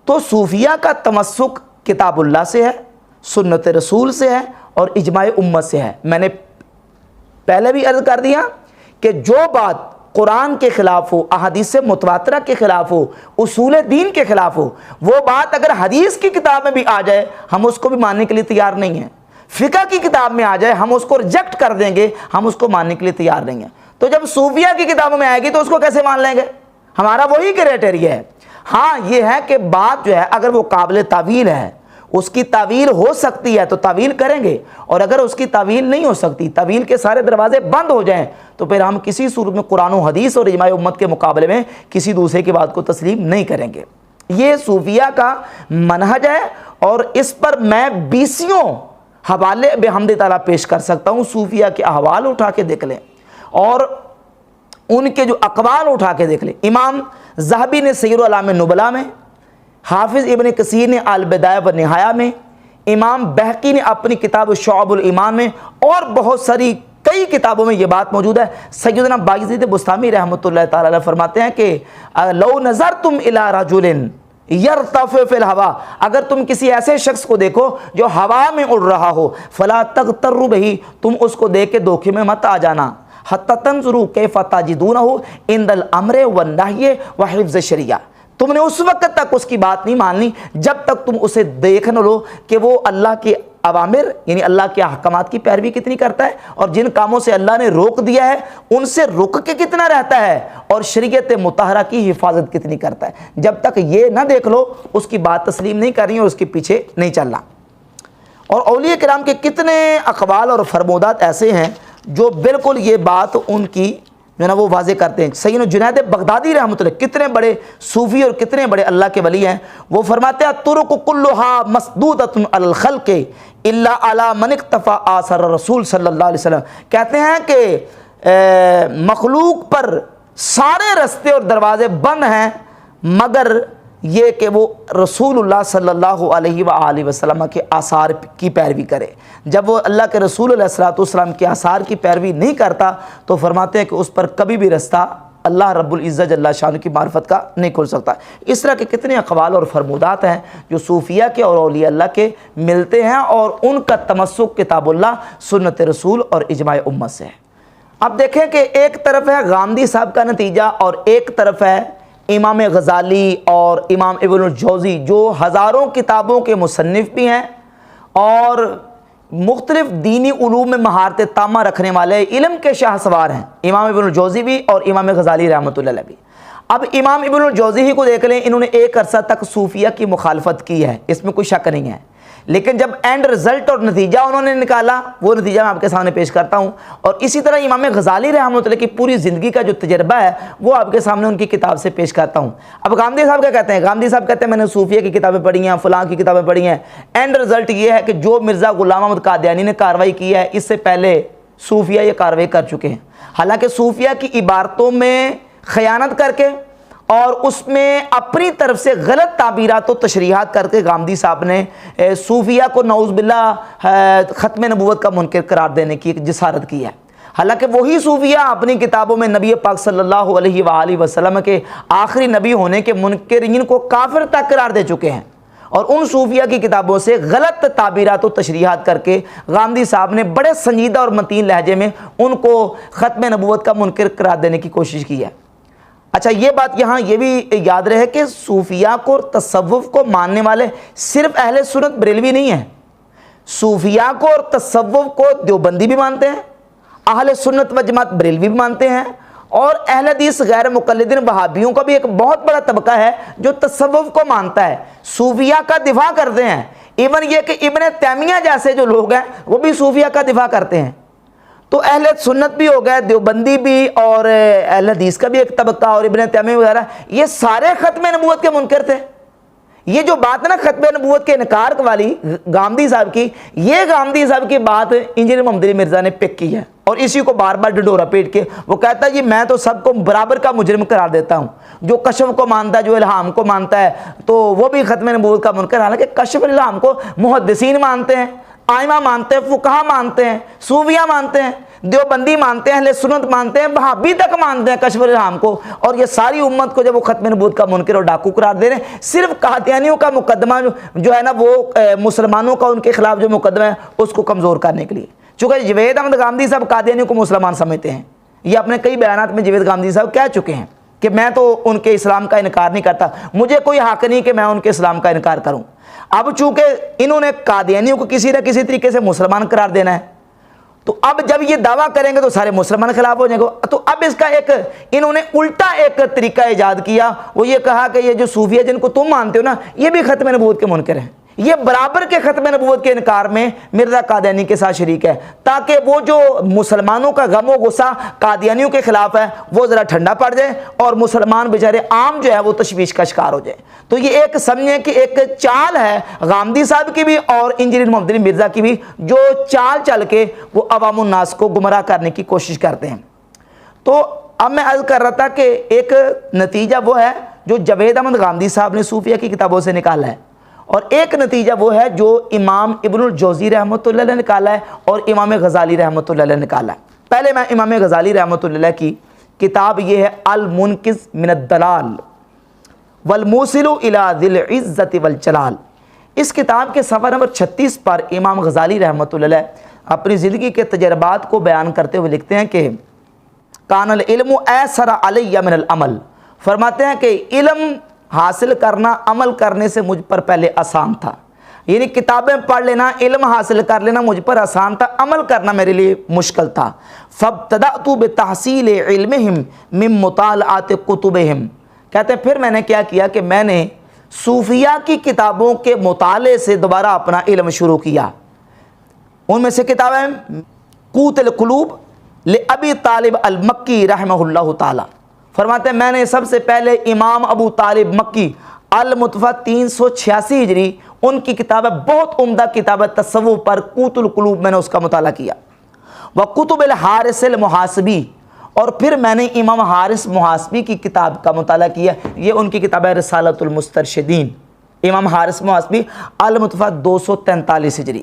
تو صوفیہ کا تمسک کتاب اللہ سے ہے، سنت رسول سے ہے اور اجماع امت سے ہے۔ میں نے پہلے بھی عرض کر دیا کہ جو بات قرآن کے خلاف ہو، احادیث متواترہ کے خلاف ہو، اصول دین کے خلاف ہو، وہ بات اگر حدیث کی کتاب میں بھی آ جائے ہم اس کو بھی ماننے کے لیے تیار نہیں ہیں۔ فقہ کی کتاب میں آ جائے ہم اس کو ریجیکٹ کر دیں گے، ہم اس کو ماننے کے لیے تیار نہیں ہیں۔ تو جب صوفیہ کی کتابوں میں آئے گی تو اس کو کیسے مان لیں گے؟ ہمارا وہی کرائٹیریا ہے۔ ہاں یہ ہے کہ بات جو ہے اگر وہ قابل تعویل ہے، اس کی تعویل ہو سکتی ہے تو تعویل کریں گے، اور اگر اس کی تعویل نہیں ہو سکتی، تعویل کے سارے دروازے بند ہو جائیں، تو پھر ہم کسی صورت میں قرآن و حدیث اور اجماع امت کے مقابلے میں کسی دوسرے کی بات کو تسلیم نہیں کریں گے۔ یہ صوفیہ کا منہج ہے، اور اس پر میں 20 حوالے بحمد تعالیٰ پیش کر سکتا ہوں۔ صوفیہ کے احوال اٹھا کے دیکھ لیں اور ان کے جو اقوال اٹھا کے دیکھ لیں۔ امام ذہبی نے سیر اعلام نبلاء میں، حافظ ابن کثیر نے البدایہ و نہایہ میں، امام بہقی نے اپنی کتاب شعب الایمان میں، اور بہت ساری کئی کتابوں میں یہ بات موجود ہے۔ سیدنا بایزید بستامی رحمۃ اللہ تعالی علیہ فرماتے ہیں کہ لو نظرتم الی رجل یرتفع فی الہوا، اگر تم کسی ایسے شخص کو دیکھو جو ہوا میں اڑ رہا ہو، فلا تغتروا بہ، تم اس کو دیکھ کے دھوکے میں مت آ جانا، حتی تنظروا کیف تجدونہ عند الامر والنہی وحفظ الشریعہ، تم نے اس وقت تک اس کی بات نہیں ماننی جب تک تم اسے دیکھ نہ لو کہ وہ اللہ کے اوامر یعنی اللہ کے احکامات کی پیروی کتنی کرتا ہے، اور جن کاموں سے اللہ نے روک دیا ہے ان سے رک کے کتنا رہتا ہے، اور شریعت مطہرہ کی حفاظت کتنی کرتا ہے۔ جب تک یہ نہ دیکھ لو اس کی بات تسلیم نہیں کرنی اور اس کے پیچھے نہیں چلنا۔ اور اولیاء کرام کے کتنے اقوال اور فرمودات ایسے ہیں جو بالکل یہ بات ان کی جو ہے نا وہ واضح کرتے ہیں۔ سیدنا جنید بغدادی رحمۃ اللہ کتنے بڑے صوفی اور کتنے بڑے اللہ کے ولی ہیں، وہ فرماتے ہیں طرق کلھا مسدودۃ علی الخلق الا علی من اقتفى آثار رسول صلی اللہ علیہ وسلم، کہتے ہیں کہ مخلوق پر سارے رستے اور دروازے بند ہیں مگر یہ کہ وہ رسول اللہ صلی اللہ علیہ وآلہ وسلم کے آثار کی پیروی کرے۔ جب وہ اللہ کے رسول علیہ الصلوۃ والسلام کے آثار کی پیروی نہیں کرتا تو فرماتے ہیں کہ اس پر کبھی بھی رستہ اللہ رب العزت جل شانہ کی معرفت کا نہیں کھل سکتا۔ اس طرح کے کتنے اقوال اور فرمودات ہیں جو صوفیاء کے اور اولیاء اللہ کے ملتے ہیں اور ان کا تمسک کتاب اللہ، سنت رسول اور اجماع امت سے ہے۔ اب دیکھیں کہ ایک طرف ہے غامدی صاحب کا نتیجہ اور ایک طرف ہے امام غزالی اور امام ابن الجوزی، جو ہزاروں کتابوں کے مصنف بھی ہیں اور مختلف دینی علوم میں مہارت تامہ رکھنے والے علم کے شاہ سوار ہیں، امام ابن الجوزی بھی اور امام غزالی رحمۃ اللہ علیہ بھی۔ اب امام ابن الجوزی ہی کو دیکھ لیں، انہوں نے ایک عرصہ تک صوفیہ کی مخالفت کی ہے، اس میں کوئی شک نہیں ہے، لیکن جب اینڈ رزلٹ اور نتیجہ انہوں نے نکالا وہ نتیجہ میں آپ کے سامنے پیش کرتا ہوں۔ اور اسی طرح امام غزالی رحمۃ اللہ کی پوری زندگی کا جو تجربہ ہے وہ آپ کے سامنے ان کی کتاب سے پیش کرتا ہوں۔ اب غامدی صاحب کیا کہتے ہیں؟ غامدی صاحب کہتے ہیں میں نے صوفیہ کی کتابیں پڑھی ہیں، فلاں کی کتابیں پڑھی ہیں، اینڈ رزلٹ یہ ہے کہ جو مرزا غلام احمد قادیانی نے کارروائی کی ہے اس سے پہلے صوفیہ یہ کارروائی کر چکے ہیں۔ حالانکہ صوفیہ کی عبارتوں میں خیانت کر کے اور اس میں اپنی طرف سے غلط تعبیرات و تشریحات کر کے غامدی صاحب نے صوفیہ کو نعوذ باللہ ختم نبوت کا منکر قرار دینے کی ایک جسارت کی ہے۔ حالانکہ وہی صوفیہ اپنی کتابوں میں نبی پاک صلی اللہ علیہ وآلہ وسلم کے آخری نبی ہونے کے منکرین کو کافر تک قرار دے چکے ہیں، اور ان صوفیہ کی کتابوں سے غلط تعبیرات و تشریحات کر کے غامدی صاحب نے بڑے سنجیدہ اور متین لہجے میں ان کو ختم نبوت کا منکر قرار دینے کی کوشش کی ہے۔ اچھا یہ بات یہاں یہ بھی یاد رہے کہ صوفیاء کو اور تصوف کو ماننے والے صرف اہل سنت بریلوی نہیں ہیں، صوفیاء کو اور تصوف کو دیوبندی بھی مانتے ہیں، اہل سنت و جماعت بریلوی بھی مانتے ہیں، اور اہل حدیث غیر مقلدین وہابیوں کا بھی ایک بہت بڑا طبقہ ہے جو تصوف کو مانتا ہے، صوفیاء کا دفاع کرتے ہیں۔ ایون یہ کہ ابن تیمیہ جیسے جو لوگ ہیں وہ بھی صوفیاء کا دفاع کرتے ہیں۔ تو اہل سنت بھی ہو گئے، دیوبندی بھی، اور اہل حدیث کا بھی ایک طبقہ، اور ابن تیمیہ وغیرہ، یہ سارے ختم نبوت کے منکر تھے۔ یہ جو بات ہے نا ختم نبوت کے انکار والی غامدی صاحب کی، یہ غامدی صاحب کی بات انجینئر محمد مرزا نے پک کی ہے، اور اسی کو بار بار ڈڈورا پیٹ کے وہ کہتا ہے جی میں تو سب کو برابر کا مجرم قرار دیتا ہوں، جو کشف کو مانتا ہے، جو الہام کو مانتا ہے تو وہ بھی ختم نبوت کا منکر۔ حالانکہ کشف الہام کو محدثین مانتے ہیں، آئمہ مانتے ہیں، فقہا مانتے ہیں، صوفیاء مانتے ہیں، دیوبندی مانتے ہیں، اہل سنت مانتے ہیں، وہابی تک مانتے ہیں کشف الہام کو، اور یہ ساری امت کو جب وہ ختم نبوت کا منکر اور ڈاکو قرار دے رہے ہیں، صرف قادیانیوں کا مقدمہ جو ہے نا وہ مسلمانوں کا ان کے خلاف جو مقدمہ ہے اس کو کمزور کرنے کے لیے۔ چونکہ جاوید احمد غامدی صاحب قادیانیوں کو مسلمان سمجھتے ہیں، یہ اپنے کئی بیانات میں جاوید غامدی صاحب کہہ چکے ہیں کہ میں تو ان کے اسلام کا انکار نہیں کرتا، مجھے کوئی حق نہیں کہ میں ان کے اسلام کا انکار کروں۔ اب چونکہ انہوں نے قادیانیوں کو کسی نہ کسی طریقے سے مسلمان قرار دینا ہے، تو اب جب یہ دعویٰ کریں گے تو سارے مسلمان خلاف ہو جائیں گے۔ تو اب اس کا ایک انہوں نے الٹا ایک طریقہ ایجاد کیا، وہ یہ کہا کہ یہ جو صوفیہ جن کو تم مانتے ہو نا یہ بھی ختم نبوت کے منکر ہیں، یہ برابر کے ختم نبوت کے انکار میں مرزا قادیانی کے ساتھ شریک ہے، تاکہ وہ جو مسلمانوں کا غم و غصہ قادیانیوں کے خلاف ہے وہ ذرا ٹھنڈا پڑ جائے اور مسلمان بیچارے عام جو ہے وہ تشویش کا شکار ہو جائے۔ تو یہ ایک سمجھیں کہ ایک چال ہے غامدی صاحب کی بھی اور انجینئر محمد مرزا کی بھی، جو چال چل کے وہ عوام الناس کو گمراہ کرنے کی کوشش کرتے ہیں۔ تو اب میں عرض کر رہا تھا کہ ایک نتیجہ وہ ہے جو جاوید احمد غامدی صاحب نے صوفیہ کی کتابوں سے نکالا ہے، اور ایک نتیجہ وہ ہے جو امام ابن الجوزی رحمۃ اللہ علیہ نے نکالا ہے اور امام غزالی رحمۃ اللہ علیہ نے نکالا ہے۔ پہلے میں امام غزالی رحمۃ اللہ علیہ کی کتاب یہ ہے المنقذ من الضلال والموصل الی ذی العزت والجلال، اس کتاب کے صفحہ نمبر 36 پر امام غزالی رحمۃ اللہ علیہ اپنی زندگی کے تجربات کو بیان کرتے ہوئے لکھتے ہیں کہ کان العلم ایسر علی من العمل، فرماتے ہیں کہ علم حاصل کرنا عمل کرنے سے مجھ پر پہلے آسان تھا، یعنی کتابیں پڑھ لینا، علم حاصل کر لینا مجھ پر آسان تھا، عمل کرنا میرے لیے مشکل تھا۔ فابتدأت بتحصیل علمہم من مطالعات کتبہم، کہتے ہیں پھر میں نے کیا کیا کہ میں نے صوفیاء کی کتابوں کے مطالعے سے دوبارہ اپنا علم شروع کیا۔ ان میں سے کتابیں قوت القلوب لأبی طالب المکی رحمہ اللہ تعالی، فرماتے ہیں میں نے سب سے پہلے امام ابو طالب مکی المتوفی 386 ہجری، ان کی کتاب ہے، بہت عمدہ کتاب ہے تصوف پر، قوت القلوب، میں نے اس کا مطالعہ کیا، وکتب الحارث المحاسبی، اور پھر میں نے امام حارث محاسبی کی کتاب کا مطالعہ کیا، یہ ان کی کتاب ہے رسالۃ المسترشدین، امام حارث محاسبی المتوفی 243 ہجری،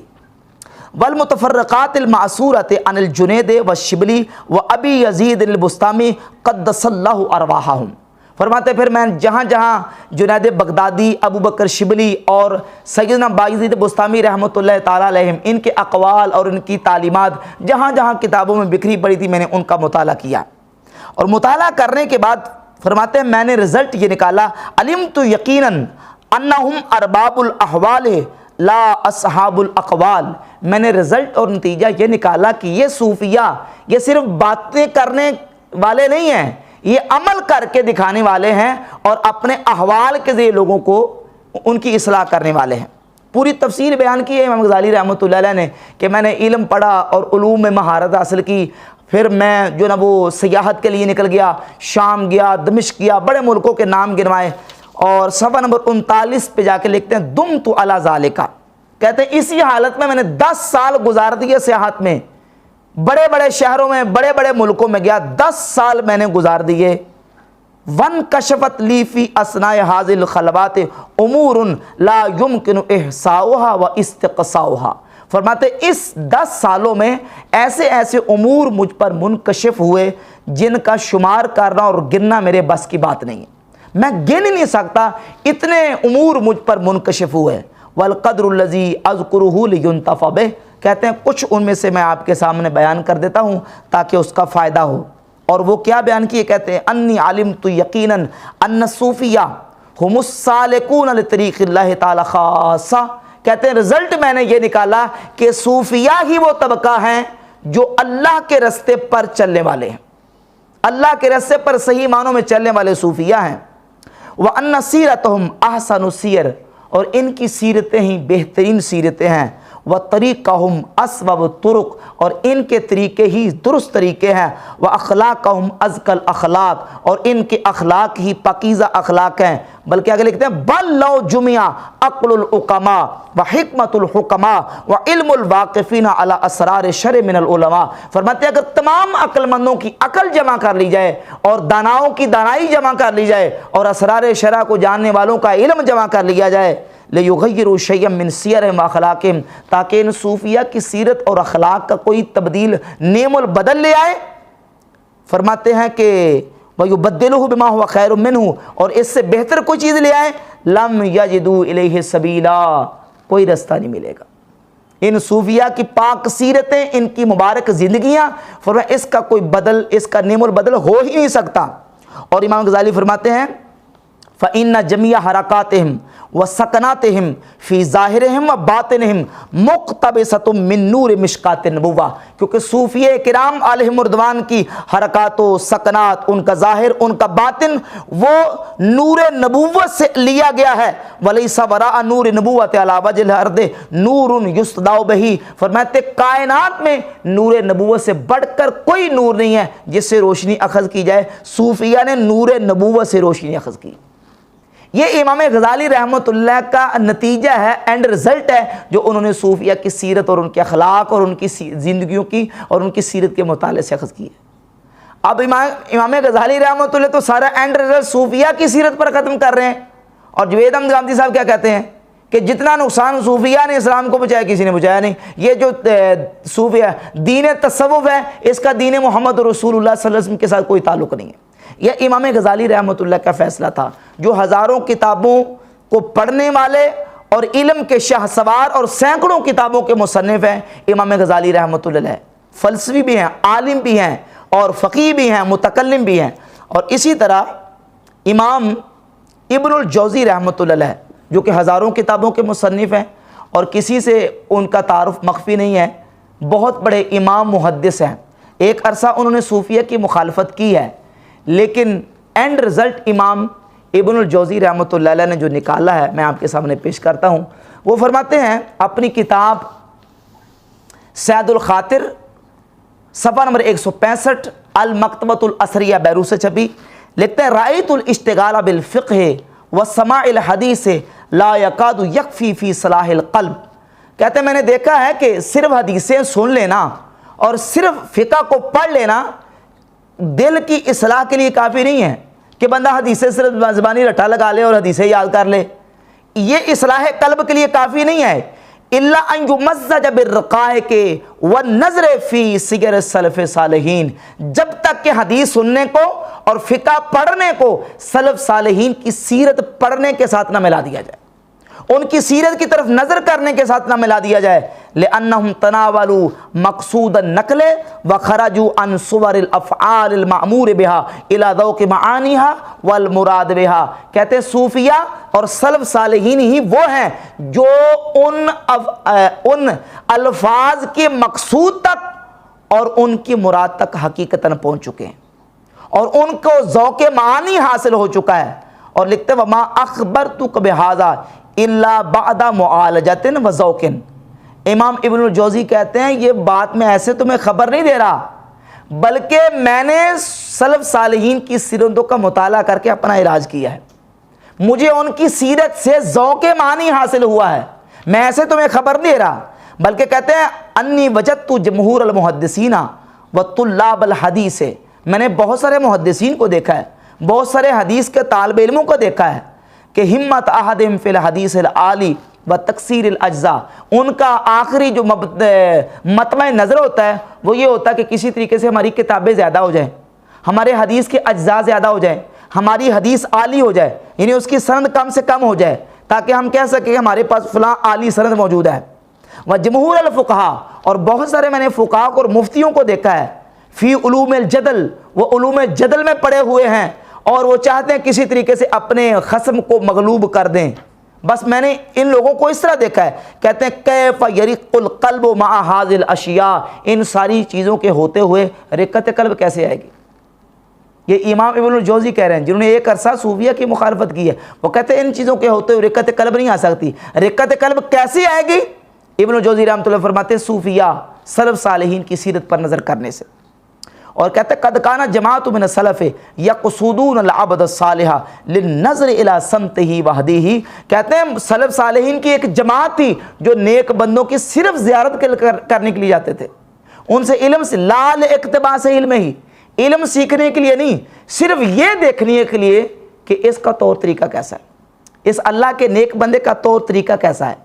والمتفرقات المعصورۃ عن الجنید والشبلی وابی یزید البسطامی قدس اللہ ارواحہم، فرماتے پھر میں جہاں جہاں جنید بغدادی، ابو بکر شبلی اور سیدنا بایزید بسطامی رحمۃ اللہ تعالیٰ علیہم، ان کے اقوال اور ان کی تعلیمات جہاں جہاں کتابوں میں بکھری پڑی تھی، میں نے ان کا مطالعہ کیا، اور مطالعہ کرنے کے بعد فرماتے ہیں میں نے رزلٹ یہ نکالا، علمت یقیناً انہم ارباب الاحوال لا اصحاب الاقوال، میں نے رزلٹ اور نتیجہ یہ نکالا کہ یہ صوفیہ یہ صرف باتیں کرنے والے نہیں ہیں، یہ عمل کر کے دکھانے والے ہیں، اور اپنے احوال کے ذریعے لوگوں کو ان کی اصلاح کرنے والے ہیں۔ پوری تفصیل بیان کی ہے امام غزالی رحمۃ اللہ علیہ نے کہ میں نے علم پڑھا اور علوم میں مہارت حاصل کی، پھر میں جو نا وہ سیاحت کے لیے نکل گیا، شام گیا، دمشق گیا، بڑے ملکوں کے نام گنوائے، اور صفحہ نمبر 39 پہ جا کے لکھتے ہیں دمت علی ذالک، کہتے ہیں اسی حالت میں نے 10 سال گزار دیے سیاحت میں، بڑے بڑے شہروں میں، بڑے بڑے ملکوں میں گیا، 10 سال میں نے گزار دیے، وانکشفت لی فی اثناء هذه الخلوات امور لا يمكن احصاؤها واستقصاؤها، فرماتے اس 10 سالوں میں ایسے ایسے امور مجھ پر منکشف ہوئے جن کا شمار کرنا اور گننا میرے بس کی بات نہیں ہے، میں گن ہی نہیں سکتا، اتنے امور مجھ پر منکشف ہوئے، والقدر الذی اذکرہ لینتفع بہ، کہتے ہیں کچھ ان میں سے میں آپ کے سامنے بیان کر دیتا ہوں تاکہ اس کا فائدہ ہو، اور وہ کیا بیان کیے، کہتے ہیں انی علمت یقیناً ان الصوفیہ ہم السالکون لطریق اللہ تعالی خاصہ، کہتے ہیں رزلٹ میں نے یہ نکالا کہ صوفیہ ہی وہ طبقہ ہیں جو اللہ کے رستے پر چلنے والے ہیں، اللہ کے رستے پر صحیح معنوں میں چلنے والے صوفیہ ہیں، وَأَنَّ سِيرَتُهُمْ أَحْسَنُ السِّيَرِ، اور ان کی سیرتیں ہی بہترین سیرتیں ہیں، وَطَرِيقَهُمْ أَصْوَبُ الطُّرُقِ، اور ان کے طریقے ہی درست طریقے ہیں، وَأَخْلَاقَهُمْ أَزْكَى الْأَخْلَاق، اور ان کے اخلاق ہی پاکیزہ اخلاق ہیں، بلکہ آگے لکھتے ہیں بل لو جمع عقل الحکماء وحکمت الحکماء وعلم الواقفین علی اسرار شرع من العلماء، فرماتے ہیں اگر تمام عقل مندوں کی عقل جمع کر لی جائے اور داناؤں کی دانائی جمع کر لی جائے اور اسرار شرع کو جاننے والوں کا علم جمع کر لیا جائے، لیغیروا شیئا من سیرہم واخلاقہم، تاکہ ان صوفیہ کی سیرت اور اخلاق کا کوئی تبدیل نعم البدل لے آئے، فرماتے ہیں کہ وَيُبَدِّلُهُ بِمَا هُوَ خَيْرٌ مِّنْهُ، اور اس سے بہتر کوئی چیز لے آئے، لَمْ يَجِدُوا إِلَيْهِ سَبِيلًا، کوئی رستہ نہیں ملے گا، ان صوفیہ کی پاک سیرتیں، ان کی مبارک زندگیاں، فرمایا اس کا کوئی بدل، اس کا نعم البدل ہو ہی نہیں سکتا۔ اور امام غزالی فرماتے ہیں فَإِنَّ جَمِيعَ حَرَكَاتِهِمْ وَسَكَنَاتِهِمْ فِي ظَاهِرِهِمْ وَبَاطِنِهِمْ مُقْتَبِسَةٌ مِّن نُّورِ مِشْكَاتِ النُّبُوَّةِ، کیونکہ صوفیہ کرام علیہم الرضوان کی حرکات و سکنات، ان کا ظاہر، ان کا باطن، وہ نور نبوت سے لیا گیا ہے، وَلَيْسَ وَرَاءَ نُورِ النُّبُوَّةِ عَلَى وَجْهِ الْأَرْضِ نُورٌ يُسْتَدَاءُ بِهِ، فرماتے کائنات میں نور نبوت سے بڑھ کر کوئی نور نہیں ہے جس سے روشنی اخذ کی جائے، صوفیہ نے نور نبوت سے روشنی اخذ کی۔ یہ امام غزالی رحمۃ اللہ کا نتیجہ ہے، اینڈ رزلٹ ہے، جو انہوں نے صوفیہ کی سیرت اور ان کے اخلاق اور ان کی زندگیوں کی اور ان کی سیرت کے مطالعے سے اخذ کی ہے۔ اب امام غزالی رحمۃ اللہ تو سارا اینڈ رزلٹ صوفیہ کی سیرت پر ختم کر رہے ہیں، اور جوید احمد گامدی صاحب کیا کہتے ہیں کہ جتنا نقصان صوفیہ نے اسلام کو بچایا کسی نے بچایا نہیں، یہ جو صوفیہ دین تصوف ہے اس کا دین محمد رسول اللہ صلی اللہ علیہ وسلم کے ساتھ کوئی تعلق نہیں ہے۔ یہ امام غزالی رحمۃ اللہ کا فیصلہ تھا، جو ہزاروں کتابوں کو پڑھنے والے اور علم کے شاہ سوار اور سینکڑوں کتابوں کے مصنف ہیں امام غزالی رحمۃ اللہ علیہ، فلسفی بھی ہیں، عالم بھی ہیں اور فقیہ بھی ہیں، متکلم بھی ہیں۔ اور اسی طرح امام ابن الجوزی رحمۃ اللہ علیہ جو کہ ہزاروں کتابوں کے مصنف ہیں اور کسی سے ان کا تعارف مخفی نہیں ہے، بہت بڑے امام محدث ہیں، ایک عرصہ انہوں نے صوفیہ کی مخالفت کی ہے، لیکن اینڈ رزلٹ امام ابن الجوزی رحمۃ اللہ علیہ نے جو نکالا ہے میں آپ کے سامنے پیش کرتا ہوں۔ وہ فرماتے ہیں اپنی کتاب سید الخاطر صفحہ نمبر 165 المکتبۃ الاسریہ بیروت سے چھپی، لکھتے ہیں رأیت الاشتغال بالفقہ وسماع الحدیث لا یکاد یکفی فی صلاح القلب، کہتے ہیں میں نے دیکھا ہے کہ صرف حدیثیں سن لینا اور صرف فقہ کو پڑھ لینا دل کی اصلاح کے لیے کافی نہیں ہے کہ بندہ حدیثیں صرف زبانی رٹا لگا لے اور حدیثیں یاد کر لے، یہ اصلاح قلب کے لیے کافی نہیں ہے۔ الا ان یمزج بالرقائق والنظر فی سیر السلف صالحین، جب تک کہ حدیث سننے کو اور فقہ پڑھنے کو سلف صالحین کی سیرت پڑھنے کے ساتھ نہ ملا دیا جائے، ان کی سیرت کی طرف نظر کرنے کے ساتھ نہ ملا دیا جائے، لأنہم تناولوا مقصود النقل وخرجوا عن صور الافعال المأمور بها الى ذوق معانیها والمراد بها، کہتے ہیں صوفیہ اور سلف صالحین ہی وہ ہیں جو ان الفاظ کے مقصود تک اور ان کی مراد تک حقیقتاً پہنچ چکے ہیں اور ان کو ذوق معانی حاصل ہو چکا ہے۔ اور لکھتے ہیں وما اخبرتک بہذا الا بعد معالجۃ وذوق، امام ابن الجوزی کہتے ہیں یہ بات میں ایسے تمہیں خبر نہیں دے رہا بلکہ میں نے سلف صالحین کی سیرتوں کا مطالعہ کر کے اپنا علاج کیا ہے، مجھے ان کی سیرت سے ذوق معنی حاصل ہوا ہے، میں ایسے تمہیں خبر نہیں دے رہا، بلکہ کہتے ہیں انی وجدت جمہور المحدثین وطلاب الحدیث، میں نے بہت سارے محدثین کو دیکھا ہے، بہت سارے حدیث کے طالب علموں کو دیکھا ہے کہ ہمت احدہم فی الحدیث العالی و تکثیر الاجزاء، ان کا آخری جو مطمع نظر ہوتا ہے وہ یہ ہوتا ہے کہ کسی طریقے سے ہماری کتابیں زیادہ ہو جائیں، ہمارے حدیث کے اجزاء زیادہ ہو جائیں، ہماری حدیث عالی ہو جائے، یعنی اس کی سند کم سے کم ہو جائے تاکہ ہم کہہ سکیں کہ ہمارے پاس فلاں عالی سند موجود ہے۔ و جمہور الفقہاء، اور بہت سارے میں نے فقہاء اور مفتیوں کو دیکھا ہے فی علوم الجدل، وہ علوم جدل میں پڑے ہوئے ہیں اور وہ چاہتے ہیں کسی طریقے سے اپنے خصم کو مغلوب کر دیں، بس میں نے ان لوگوں کو اس طرح دیکھا ہے، کہتے ہیں کیف یرق القلب مع هذه الاشیاء، ان ساری چیزوں کے ہوتے ہوئے رقت قلب کیسے آئے گی؟ یہ امام ابن الجوزی کہہ رہے ہیں جنہوں نے ایک عرصہ صوفیہ کی مخالفت کی ہے، وہ کہتے ہیں ان چیزوں کے ہوتے ہوئے رقت قلب نہیں آ سکتی، رقت قلب کیسے آئے گی؟ ابن الجوزی رحمۃ اللہ فرماتے ہیں صوفیہ سلف صالحین کی سیرت پر نظر کرنے سے، اور کہتے ہیں قد کان جماعت من السلف یقصدون العبد الصالح للنظر الى سمتہ وہدیہ، کہتے ہیں سلف صالحین کی ایک جماعت تھی جو نیک بندوں کی صرف زیارت کرنے کے لیے جاتے تھے، ان سے علم سے لال اقتباس علم ہی، علم سیکھنے کے لیے نہیں، صرف یہ دیکھنے کے لیے کہ اس کا طور طریقہ کیسا ہے، اس اللہ کے نیک بندے کا طور طریقہ کیسا ہے،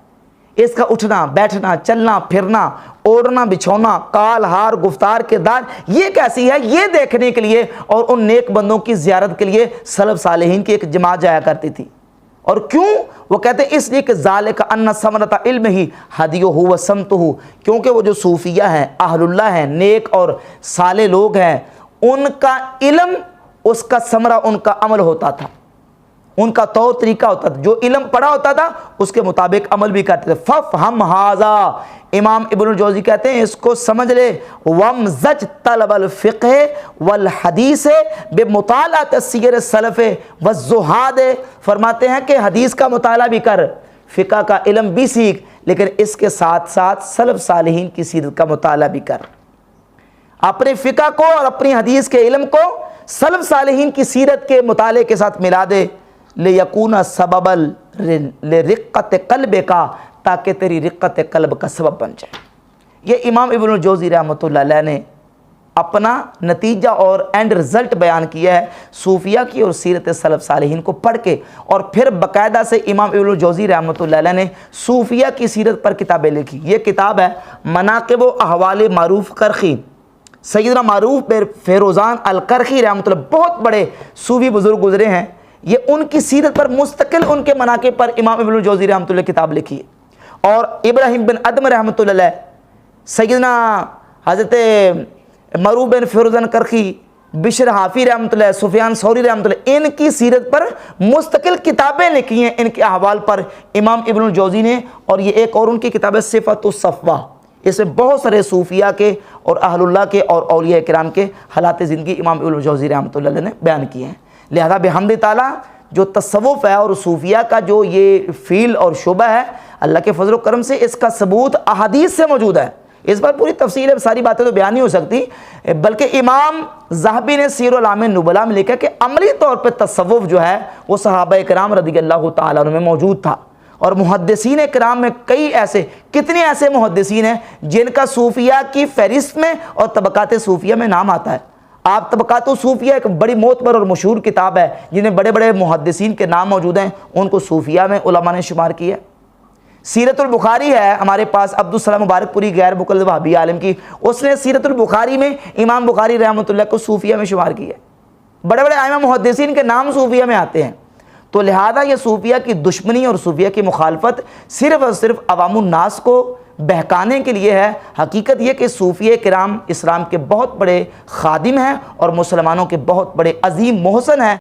اس کا اٹھنا بیٹھنا چلنا پھرنا اوڑھنا بچھونا کال ہار گفتار کردار یہ کیسی ہے، یہ دیکھنے کے لیے اور ان نیک بندوں کی زیارت کے لیے سلف صالحین کی ایک جماعت جایا کرتی تھی۔ اور کیوں؟ وہ کہتے ہیں اس لیے کہ ذالک ان ثمرۃ علم ہی ہدیہ و سمتہ، کیونکہ وہ جو صوفیہ ہیں اہل اللہ ہیں نیک اور صالح لوگ ہیں، ان کا علم اس کا ثمرہ ان کا عمل ہوتا تھا، ان کا طور طریقہ ہوتا تھا، جو علم پڑھا ہوتا تھا اس کے مطابق عمل بھی کرتے تھے۔ ففہم ھذا، امام ابن الجوزی کہتے ہیں اس کو سمجھ لے، وامزج طلب الفقہ والحدیث بمطالعۃ سیر السلف والزہاد، فرماتے ہیں کہ حدیث کا مطالعہ بھی کر، فقہ کا علم بھی سیکھ، لیکن اس کے ساتھ ساتھ سلف صالحین کی سیرت کا مطالعہ بھی کر، اپنے فقہ کو اور اپنی حدیث کے علم کو سلف صالحین کی سیرت کے مطالعے کے ساتھ ملا دے، لِيَكُونَ سَبَبًا لِرِقَّةِ قَلْبِكَ، تاکہ تیری رقت قلب کا سبب بن جائے۔ یہ امام ابن الجوزی رحمۃ اللہ علیہ نے اپنا نتیجہ اور اینڈ رزلٹ بیان کیا ہے صوفیہ کی اور سیرت سلف صالحین کو پڑھ کے، اور پھر باقاعدہ سے امام ابن الجوزی رحمۃ اللہ علیہ نے صوفیہ کی سیرت پر کتابیں لکھی۔ یہ کتاب ہے مناقب و احوال معروف کرخی، سیدنا معروف بن فیروزان الکرخی رحمۃ اللہ، بہت بڑے صوفی بزرگ گزرے ہیں، یہ ان کی سیرت پر مستقل ان کے مناقب پر امام ابن الجوزی رحمۃ اللہ کتاب لکھی ہے۔ اور ابراہیم بن ادم رحمۃ اللہ علیہ، سیدنا حضرت معروف بن فیروزان کرخی، بشر حافی رحمۃ اللہ، سفیان ثوری رحمۃ اللہ، ان کی سیرت پر مستقل کتابیں لکھی ہیں ان کے احوال پر امام ابن الجوزی نے۔ اور یہ ایک اور ان کی کتاب ہے صفۃ الصفوہ، اس میں بہت سارے صوفیہ کے اور اہل اللہ کے اور اولیاء کرام کے حالات زندگی امام ابن الجوزی رحمۃ اللہ علیہ نے بیان کیے ہیں۔ لہذا بحمد تعالیٰ جو تصوف ہے اور صوفیہ کا جو یہ فیل اور شعبہ ہے، اللہ کے فضل و کرم سے اس کا ثبوت احادیث سے موجود ہے اس پر پوری تفصیل ہے، ساری باتیں تو بیان نہیں ہو سکتی، بلکہ امام ذہبی نے سیر اعلام نبلاء میں لکھا کہ عملی طور پہ تصوف جو ہے وہ صحابہ کرام رضی اللہ تعالیٰ عنہ میں موجود تھا، اور محدثین کرام میں کتنے ایسے محدثین ہیں جن کا صوفیہ کی فہرست میں اور طبقات صوفیہ میں نام آتا ہے۔ آپ طبقات صوفیہ ایک بڑی معتبر اور مشہور کتاب ہے جنہیں بڑے بڑے محدثین کے نام موجود ہیں، ان کو صوفیہ میں علماء نے شمار کیا ہے۔ سیرت البخاری ہے ہمارے پاس، عبدالسلام مبارک پوری غیر مقلد وہابی عالم کی، اس نے سیرت البخاری میں امام بخاری رحمۃ اللہ کو صوفیہ میں شمار کیا ہے۔ بڑے بڑے ائمہ محدثین کے نام صوفیہ میں آتے ہیں، تو لہذا یہ صوفیہ کی دشمنی اور صوفیہ کی مخالفت صرف اور صرف عوام الناس کو بہکانے کے لیے ہے۔ حقیقت یہ کہ صوفیہ کرام اسلام کے بہت بڑے خادم ہیں اور مسلمانوں کے بہت بڑے عظیم محسن ہیں۔